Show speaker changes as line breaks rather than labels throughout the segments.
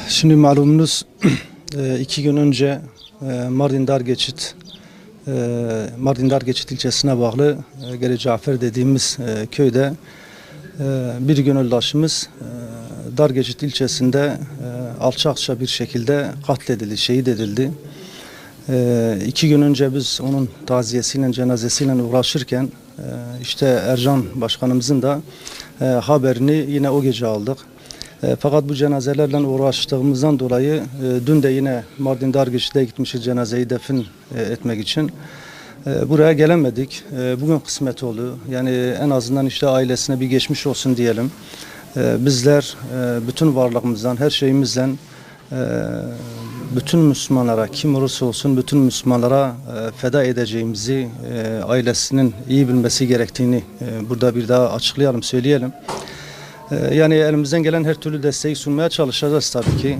Şimdi malumunuz 2 gün önce Mardin Dargeçit ilçesine bağlı Geri Cafer dediğimiz köyde bir gönüldaşımız Dargeçit ilçesinde alçakça bir şekilde katledildi, şehit edildi. 2 gün önce biz onun taziyesiyle, cenazesiyle uğraşırken işte Ercan Başkanımızın da haberini yine o gece aldık. Fakat bu cenazelerle uğraştığımızdan dolayı dün de yine Mardin Dargeçit'e gitmişiz cenazeyi defin etmek için. Buraya gelemedik. Bugün kısmet oldu. Yani en azından işte ailesine bir geçmiş olsun diyelim. Bizler bütün varlığımızdan, her şeyimizden bütün Müslümanlara, kim olursa olsun bütün Müslümanlara feda edeceğimizi ailesinin iyi bilmesi gerektiğini burada bir daha açıklayalım, söyleyelim. Yani elimizden gelen her türlü desteği sunmaya çalışacağız tabii ki.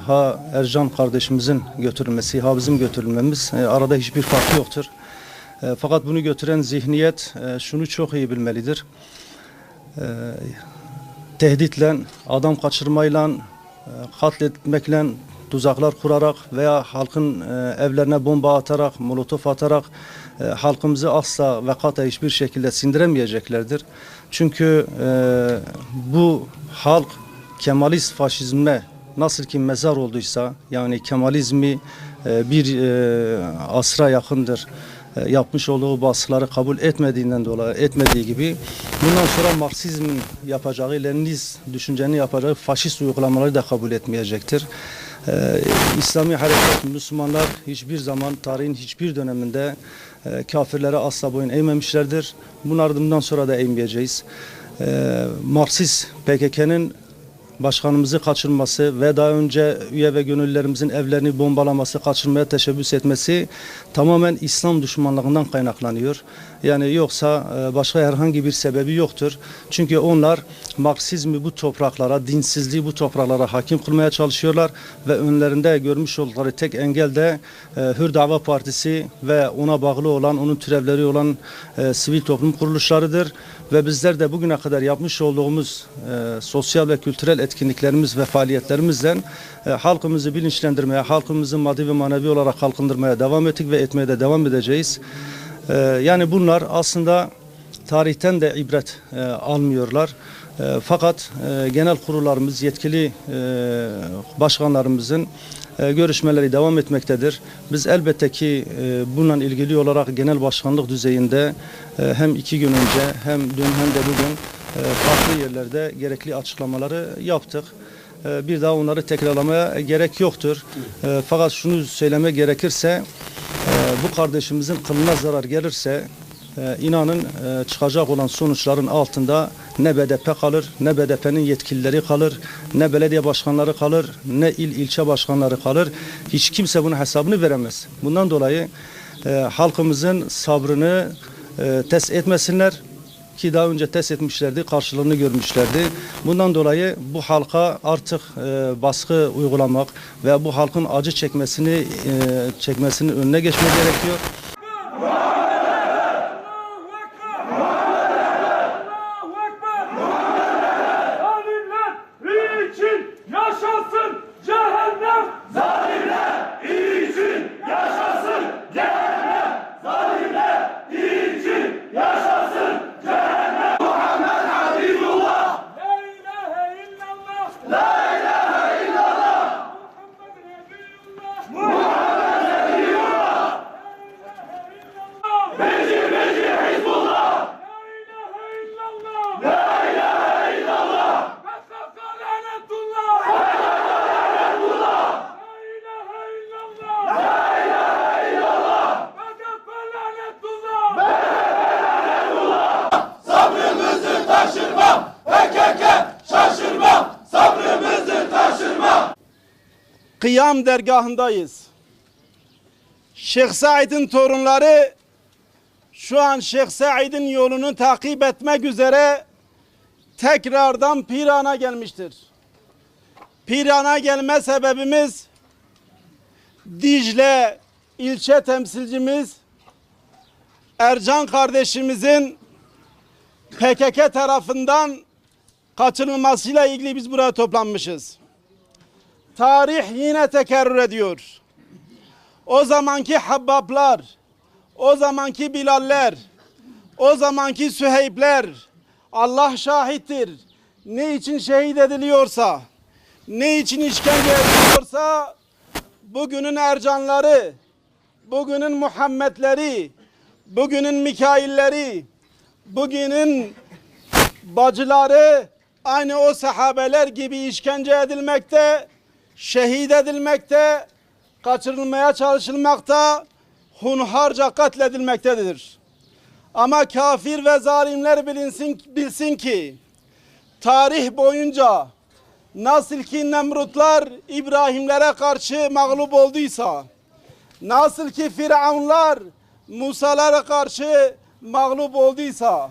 Ha Ercan kardeşimizin götürülmesi, ha bizim götürülmemiz arada hiçbir fark yoktur. Fakat bunu götüren zihniyet şunu çok iyi bilmelidir. Tehditle, adam kaçırmayla, katletmekle, tuzaklar kurarak veya halkın evlerine bomba atarak, molotof atarak halkımızı asla ve kata hiçbir şekilde sindiremeyeceklerdir. Çünkü bu halk Kemalist faşizme nasıl ki mezar olduysa, yani Kemalizmi bir asra yakındır, yapmış olduğu baskıları kabul etmediğinden dolayı etmediği gibi bundan sonra Marksizmin yapacağı, Leninist düşüncenin yapacağı faşist uygulamaları da kabul etmeyecektir. İslami hareket, Müslümanlar hiçbir zaman tarihin hiçbir döneminde kafirlere asla boyun eğmemişlerdir. Bundan sonra da eğmeyeceğiz. Marksist PKK'nın başkanımızı kaçırması ve daha önce üye ve gönüllülerimizin evlerini bombalaması, kaçırmaya teşebbüs etmesi tamamen İslam düşmanlığından kaynaklanıyor. Yani yoksa başka herhangi bir sebebi yoktur. Çünkü onlar Marksizmi bu topraklara, dinsizliği bu topraklara hakim kılmaya çalışıyorlar ve önlerinde görmüş oldukları tek engel de Hür Dava Partisi ve ona bağlı olan, onun türevleri olan sivil toplum kuruluşlarıdır. Ve bizler de bugüne kadar yapmış olduğumuz sosyal ve kültürel etkinliklerimiz ve faaliyetlerimizle halkımızı bilinçlendirmeye, halkımızı maddi ve manevi olarak kalkındırmaya devam ettik ve etmeye de devam edeceğiz. Yani bunlar aslında tarihten de ibret almıyorlar. Fakat genel kurullarımız, yetkili başkanlarımızın görüşmeleri devam etmektedir. Biz elbette ki bununla ilgili olarak genel başkanlık düzeyinde hem 2 gün önce hem dün hem de bugün farklı yerlerde gerekli açıklamaları yaptık. Bir daha onları tekrarlamaya gerek yoktur. Fakat şunu söyleme gerekirse bu kardeşimizin kılına zarar gelirse inanın çıkacak olan sonuçların altında ne BDP kalır, ne BDP'nin yetkilileri kalır, ne belediye başkanları kalır, ne ilçe başkanları kalır. Hiç kimse bunun hesabını veremez. Bundan dolayı halkımızın sabrını test etmesinler ki daha önce test etmişlerdi, karşılığını görmüşlerdi. Bundan dolayı bu halka artık baskı uygulamak ve bu halkın acı çekmesinin önüne geçmek gerekiyor.
Kıyam dergahındayız. Şeyh Said'in torunları şu an Şeyh Said'in yolunu takip etmek üzere tekrardan Piran'a gelmiştir. Piran'a gelme sebebimiz Dicle ilçe temsilcimiz Ercan kardeşimizin PKK tarafından kaçırılmasıyla ilgili biz buraya toplanmışız. Tarih yine tekerrür ediyor. O zamanki Habbablar, o zamanki Bilaller, o zamanki Süheybler, Allah şahittir. Ne için şehit ediliyorsa, ne için işkence ediliyorsa, bugünün Ercanları, bugünün Muhammedleri, bugünün Mikailleri, bugünün bacıları aynı o sahabeler gibi işkence edilmekte, şehit edilmekte, kaçırılmaya çalışılmakta, hunharca katledilmektedir. Ama kafir ve zalimler bilsin ki tarih boyunca nasıl ki Nemrutlar İbrahimlere karşı mağlup olduysa, nasıl ki Firavunlar Musa'lara karşı mağlup olduysa,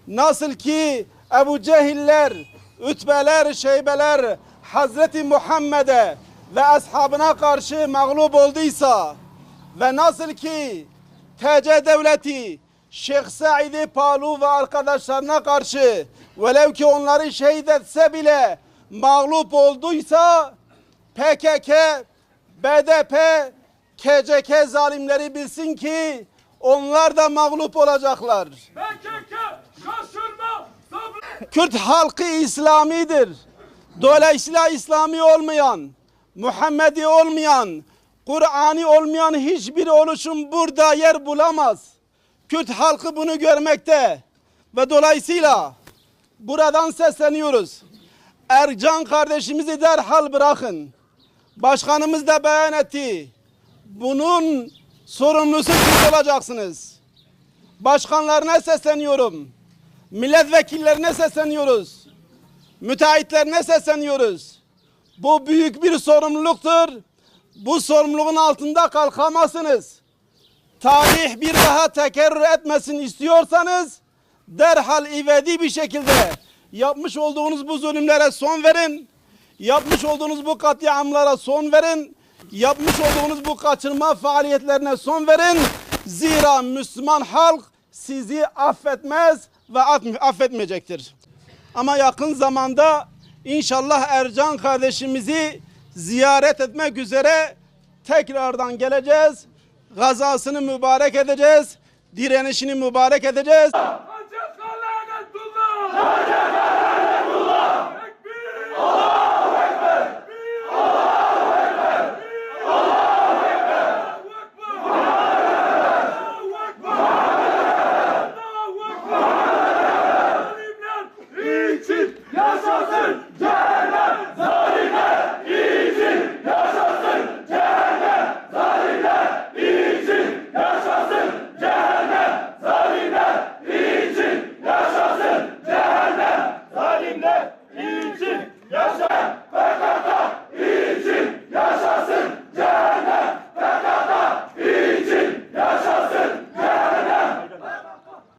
nasıl ki Ebu Cehiller, Ütbeler, Şeybeler Hazreti Muhammed'e ve ashabına karşı mağlup olduysa ve nasıl ki TC devleti Şeyh Said Palu ve arkadaşlarına karşı velev ki onları şehit etse bile mağlup olduysa, PKK, BDP, KCK zalimleri bilsin ki onlar da mağlup olacaklar.
PKK şaşırma.
Kürt halkı İslamidir. Dolayısıyla İslami olmayan, Muhammedi olmayan, Kur'an'ı olmayan hiçbir oluşum burada yer bulamaz. Kürt halkı bunu görmekte ve dolayısıyla buradan sesleniyoruz. Ercan kardeşimizi derhal bırakın. Başkanımız da beyan etti. Bunun sorumlusu siz olacaksınız. Başkanlarına sesleniyorum. Milletvekillerine sesleniyoruz. Müteahhitlerine sesleniyoruz. Bu büyük bir sorumluluktur. Bu sorumluluğun altında kalkamazsınız. Tarih bir daha tekerrür etmesin istiyorsanız derhal ivedi bir şekilde yapmış olduğunuz bu zulümlere son verin. Yapmış olduğunuz bu katliamlara son verin. Yapmış olduğunuz bu kaçırma faaliyetlerine son verin. Zira Müslüman halk sizi affetmez ve affetmeyecektir. Ama yakın zamanda inşallah Ercan kardeşimizi ziyaret etmek üzere tekrardan geleceğiz. Gazasını mübarek edeceğiz. Direnişini mübarek edeceğiz.